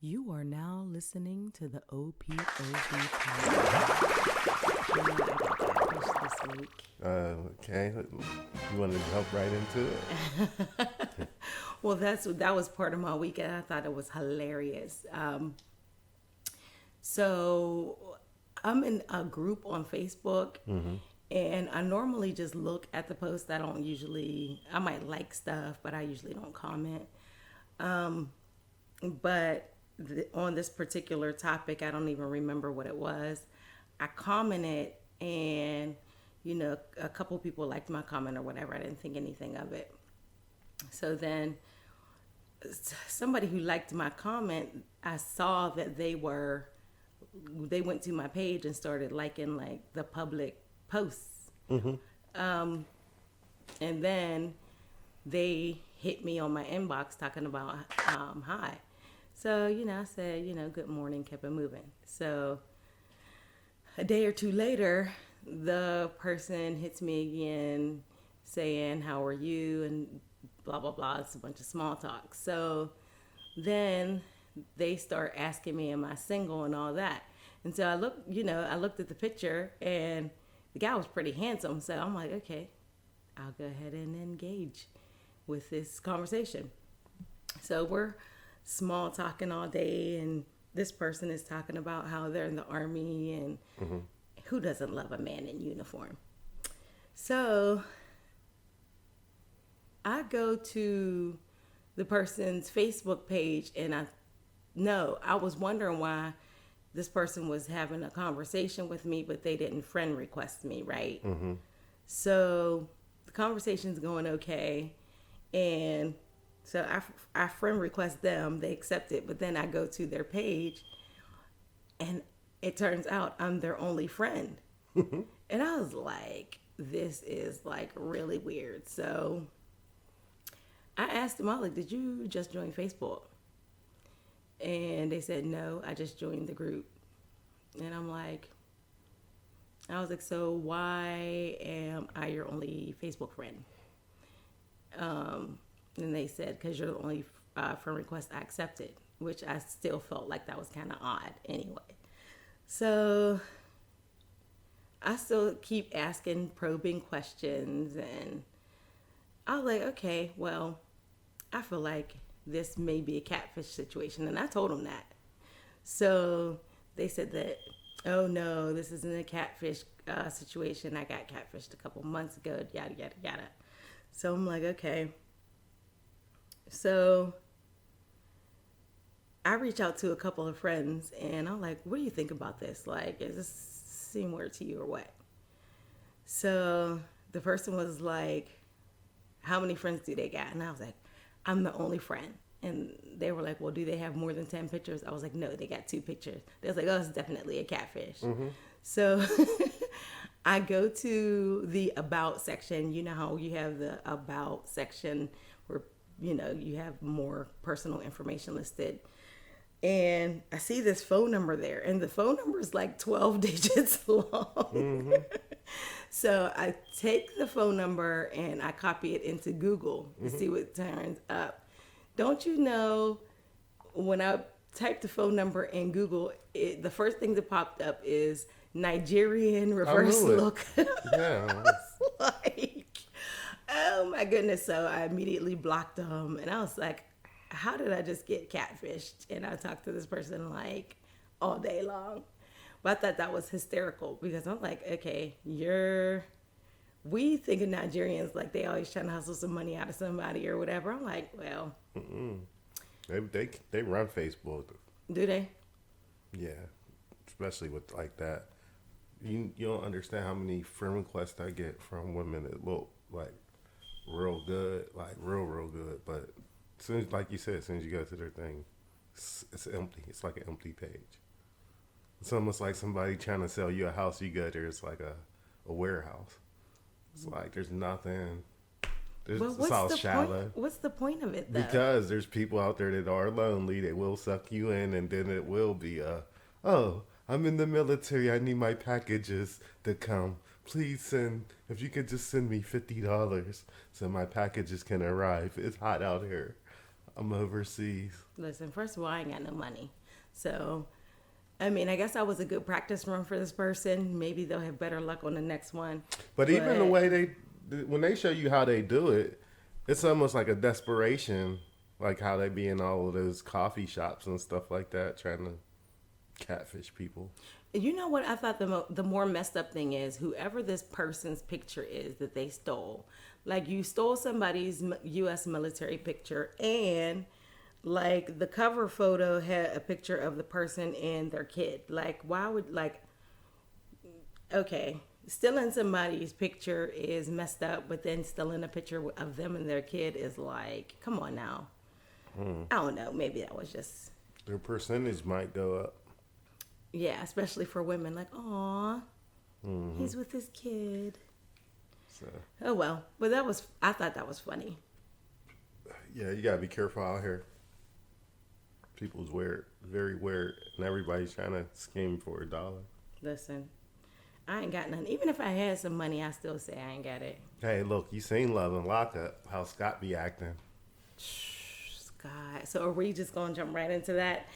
You are now listening to the O.P.O.V podcast. You know, I got catfish this week. Okay. You want to jump right into it? Well, that was part of my weekend. I thought it was hilarious. So I'm in a group on Facebook, and I normally just look at the post. I might like stuff, but I usually don't comment. But on this particular topic, I don't even remember what it was. I commented, and a couple people liked my comment or whatever. I didn't think anything of it. So then somebody who liked my comment, I saw that they went to my page and started liking like the public posts. And then they hit me on my inbox talking about hi. So, I said, good morning, kept it moving. So a day or two later, the person hits me again saying, how are you? And blah, blah, blah. It's a bunch of small talk. So then they start asking me, am I single and all that? And so I looked at the picture and the guy was pretty handsome. So I'm like, okay, I'll go ahead and engage with this conversation. So we're small talking all day, and this person is talking about how they're in the army and who doesn't love a man in uniform. So I go to the person's Facebook page, and I was wondering why this person was having a conversation with me, but they didn't friend request me, right? So the conversation's going okay, and so I friend request them, they accept it, but then I go to their page, and it turns out I'm their only friend. And I was like, this is like really weird. So I asked them, I was like, did you just join Facebook? And they said, no, I just joined the group. And I was like, so why am I your only Facebook friend? And they said, because you're the only friend request I accepted, which I still felt like that was kind of odd anyway. So I still keep asking probing questions, and I was like, okay, well, I feel like this may be a catfish situation, and I told them that. So they said that, oh no, this isn't a catfish situation. I got catfished a couple months ago, yada, yada, yada. So I'm like, okay. So I reach out to a couple of friends, and I'm like, what do you think about this? Like, does this seem weird to you or what? So the person was like, how many friends do they got? And I was like, I'm the only friend. And they were like, well, do they have more than 10 pictures? I was like, no, they got 2 pictures. They was like, oh, it's definitely a catfish. So I go to the about section. You know how you have the about section where, you have more personal information listed. And I see this phone number there, and the phone number is like 12 digits long. So I take the phone number and I copy it into Google to see what turns up. Don't you know, when I typed the phone number in Google, the first thing that popped up is Nigerian reverse look. Yeah. Like, oh my goodness. So I immediately blocked them, and I was like, how did I just get catfished? And I talked to this person like all day long. But I thought that was hysterical, because I'm like, okay, we think of Nigerians like they always trying to hustle some money out of somebody or whatever. I'm like, well, They run Facebook. do they? Yeah, especially with like that. You don't understand how many friend requests I get from women that look like real good, like real good. But as soon as, like you said, as soon as you go to their thing, it's empty. It's like an empty page. It's almost like somebody trying to sell you a house. You go there, it's like a warehouse. It's like there's nothing. It's all shallow. Point? What's the point of it, though? Because there's people out there that are lonely. They will suck you in, and then it will be oh, I'm in the military. I need my packages to come. Please send. If you could just send me $50 so my packages can arrive. It's hot out here. I'm overseas. Listen, first of all, I ain't got no money. So, I mean, I guess I was a good practice run for this person. Maybe they'll have better luck on the next one. But even the But way when they show you how they do it, it's almost like a desperation, like how they be in all of those coffee shops and stuff like that, trying to catfish people. you know what I thought the more messed up thing is whoever this person's picture is that they stole. Like you stole somebody's U.S. military picture, and like the cover photo had a picture of the person and their kid. Like why would like okay, stealing somebody's picture is messed up, but then stealing a picture of them and their kid is like, come on now. I don't know. Maybe that was just Their percentage might go up. yeah, especially for women. Like, aw, he's with his kid. So Oh well, but I thought that was funny. yeah, you gotta be careful out here. People's weird, very weird, and everybody's trying to scheme for $1. Listen, I ain't got nothing. Even if I had some money, I still say I ain't got it. Hey, look, you seen Love and Lockup? How Scott be acting? Scott. So are we just gonna jump right into that?